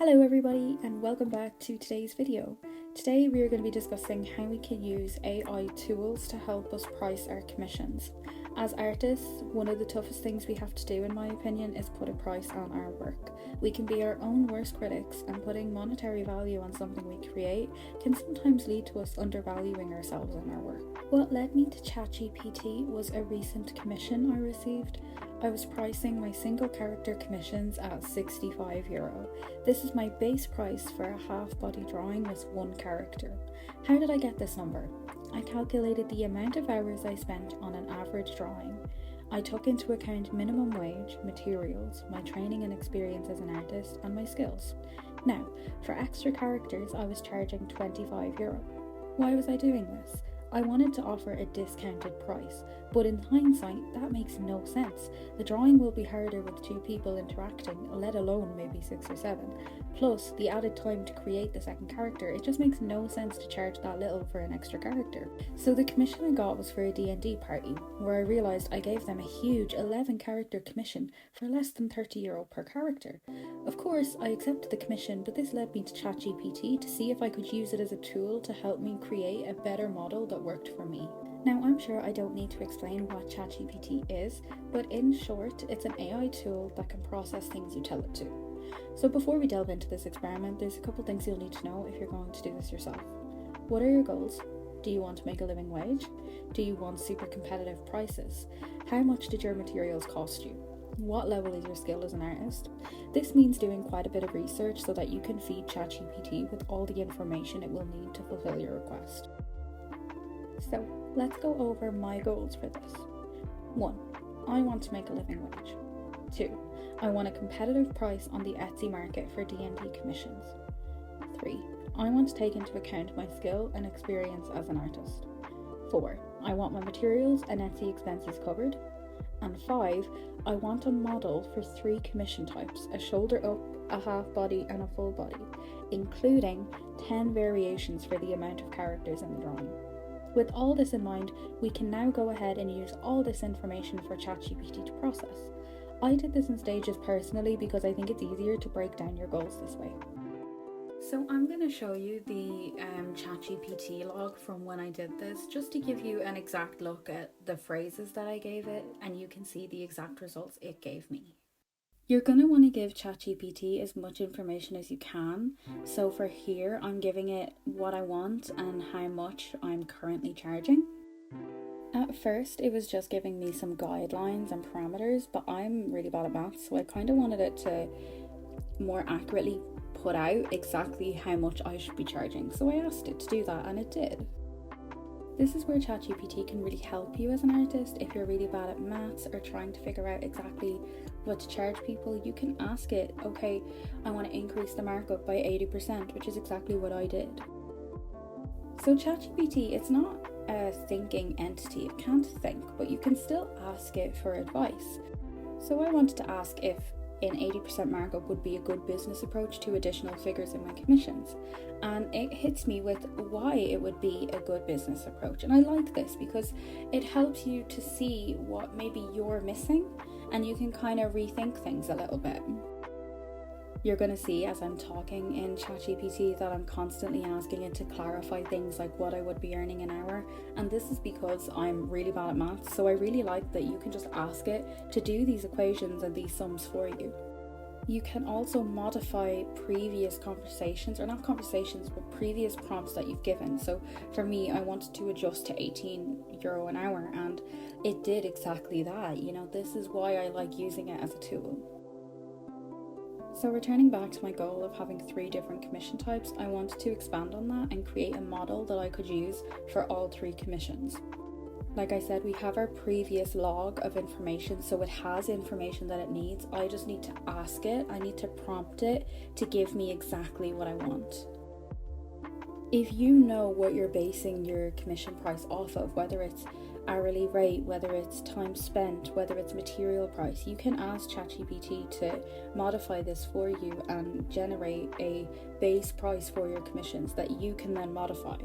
Hello everybody and welcome back to today's video. Today we are going to be discussing how we can use AI tools to help us price our commissions. As artists, one of the toughest things we have to do, in my opinion, is put a price on our work. We can be our own worst critics, and putting monetary value on something we create can sometimes lead to us undervaluing ourselves and our work. What led me to ChatGPT was a recent commission I received. I was pricing my single character commissions at €65. This is my base price for a half body drawing with one character. How did I get this number? I calculated the amount of hours I spent on an average drawing. I took into account minimum wage, materials, my training and experience as an artist, and my skills. Now, for extra characters, I was charging €25. Why was I doing this? I wanted to offer a discounted price, but in hindsight, that makes no sense. The drawing will be harder with 2 people interacting, let alone maybe 6 or 7. Plus, the added time to create the second character, it just makes no sense to charge that little for an extra character. So the commission I got was for a D&D party, where I realised I gave them a huge 11 character commission for less than €30 per character. Of course, I accepted the commission, but this led me to ChatGPT to see if I could use it as a tool to help me create a better model that worked for me. Now, I'm sure I don't need to explain what ChatGPT is, but in short, it's an AI tool that can process things you tell it to. So before we delve into this experiment, there's a couple things you'll need to know if you're going to do this yourself. What are your goals? Do you want to make a living wage? Do you want super competitive prices? How much did your materials cost you? What level is your skill as an artist? This means doing quite a bit of research so that you can feed ChatGPT with all the information it will need to fulfill your request. So, let's go over my goals for this. 1. I want to make a living wage. 2. I want a competitive price on the Etsy market for D&D commissions. 3. I want to take into account my skill and experience as an artist. 4. I want my materials and Etsy expenses covered. And 5. I want a model for 3 commission types, a shoulder up, a half body and a full body, including 10 variations for the amount of characters in the drawing. With all this in mind, we can now go ahead and use all this information for ChatGPT to process. I did this in stages personally because I think it's easier to break down your goals this way. So I'm going to show you the ChatGPT log from when I did this, just to give you an exact look at the phrases that I gave it, and you can see the exact results it gave me. You're going to want to give ChatGPT as much information as you can. So for here, I'm giving it what I want and how much I'm currently charging. At first, it was just giving me some guidelines and parameters, but I'm really bad at maths, so I kind of wanted it to more accurately put out exactly how much I should be charging. So I asked it to do that, and it did. This is where ChatGPT can really help you as an artist. If you're really bad at maths or trying to figure out exactly what to charge people, you can ask it, okay, I want to increase the markup by 80%, which is exactly what I did. So ChatGPT, it's not a thinking entity, it can't think, but you can still ask it for advice. So I wanted to ask if an 80% markup would be a good business approach to additional figures in my commissions, and it hits me with why it would be a good business approach. And I like this because it helps you to see what maybe you're missing, and you can kind of rethink things a little bit. You're going to see as I'm talking in ChatGPT that I'm constantly asking it to clarify things like what I would be earning an hour, and this is because I'm really bad at maths, so I really like that you can just ask it to do these equations and these sums for you. You can also modify previous conversations, or not conversations, but previous prompts that you've given. So for me, I wanted to adjust to €18 an hour, and it did exactly that. This is why I like using it as a tool. So returning back to my goal of having 3 different commission types, I wanted to expand on that and create a model that I could use for all 3 commissions. Like I said, we have our previous log of information, so it has information that it needs. I just need to ask it, I need to prompt it to give me exactly what I want. If you know what you're basing your commission price off of, whether it's hourly rate, whether it's time spent, whether it's material price, you can ask ChatGPT to modify this for you and generate a base price for your commissions that you can then modify.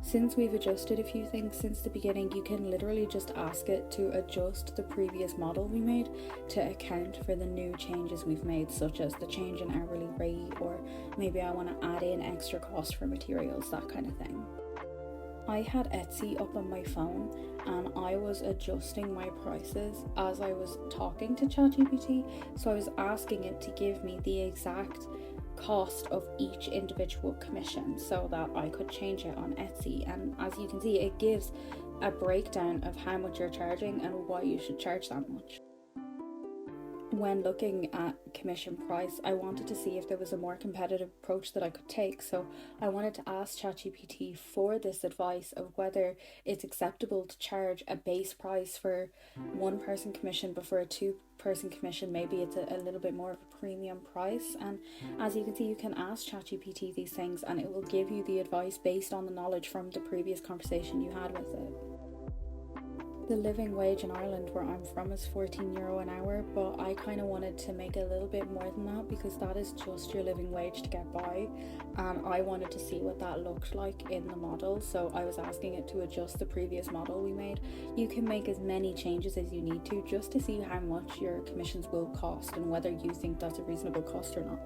Since we've adjusted a few things since the beginning, you can literally just ask it to adjust the previous model we made to account for the new changes we've made, such as the change in hourly rate, or maybe I want to add in extra cost for materials, that kind of thing. I had Etsy up on my phone and I was adjusting my prices as I was talking to ChatGPT, so I was asking it to give me the exact cost of each individual commission so that I could change it on Etsy. And as you can see, it gives a breakdown of how much you're charging and why you should charge that much. When looking at commission price, I wanted to see if there was a more competitive approach that I could take, so I wanted to ask ChatGPT for this advice of whether it's acceptable to charge a base price for one person commission, but for a two-person commission maybe it's a little bit more of a premium price. And as you can see, you can ask ChatGPT these things and it will give you the advice based on the knowledge from the previous conversation you had with it. The living wage in Ireland, where I'm from, is €14 an hour, but I kind of wanted to make a little bit more than that because that is just your living wage to get by, and I wanted to see what that looked like in the model, so I was asking it to adjust the previous model we made. You can make as many changes as you need to just to see how much your commissions will cost and whether you think that's a reasonable cost or not.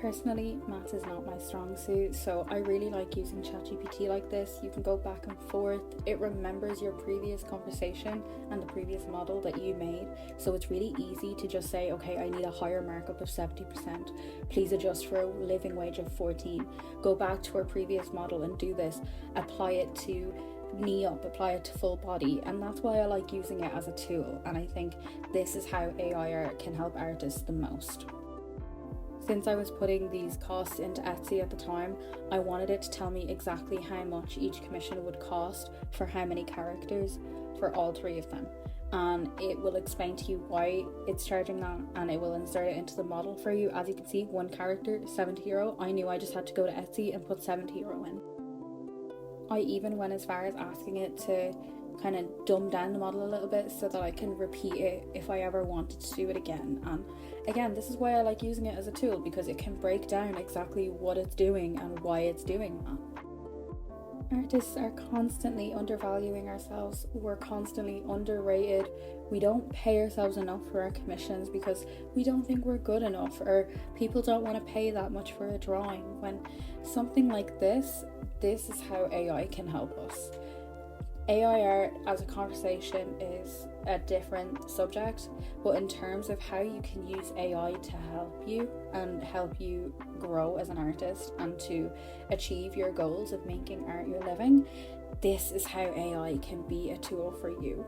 Personally, maths is not my strong suit, so I really like using ChatGPT like this. You can go back and forth. It remembers your previous conversation and the previous model that you made, so it's really easy to just say, okay, I need a higher markup of 70%. Please adjust for a living wage of 14. Go back to our previous model and do this. Apply it to knee up, apply it to full body, and that's why I like using it as a tool, and I think this is how AI art can help artists the most. Since I was putting these costs into Etsy at the time, I wanted it to tell me exactly how much each commission would cost for how many characters for all three of them. And it will explain to you why it's charging that, and it will insert it into the model for you. As you can see, one character, €70. I knew I just had to go to Etsy and put €70 in. I even went as far as asking it to kind of dumb down the model a little bit so that I can repeat it if I ever wanted to do it again. And again, this is why I like using it as a tool, because it can break down exactly what it's doing and why it's doing that. Artists are constantly undervaluing ourselves. We're constantly underrated. We don't pay ourselves enough for our commissions because we don't think we're good enough, or people don't want to pay that much for a drawing. When something like this is how AI can help us. AI art as a conversation is a different subject, but in terms of how you can use AI to help you and help you grow as an artist and to achieve your goals of making art your living, this is how AI can be a tool for you.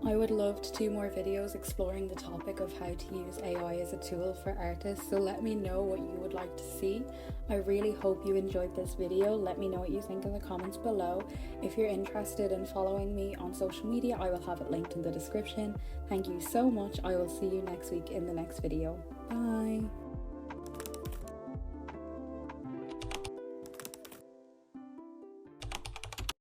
I would love to do more videos exploring the topic of how to use AI as a tool for artists, so let me know what you would like to see. I really hope you enjoyed this video. Let me know what you think in the comments below. If you're interested in following me on social media, I will have it linked in the description. Thank you so much. I will see you next week in the next video. Bye!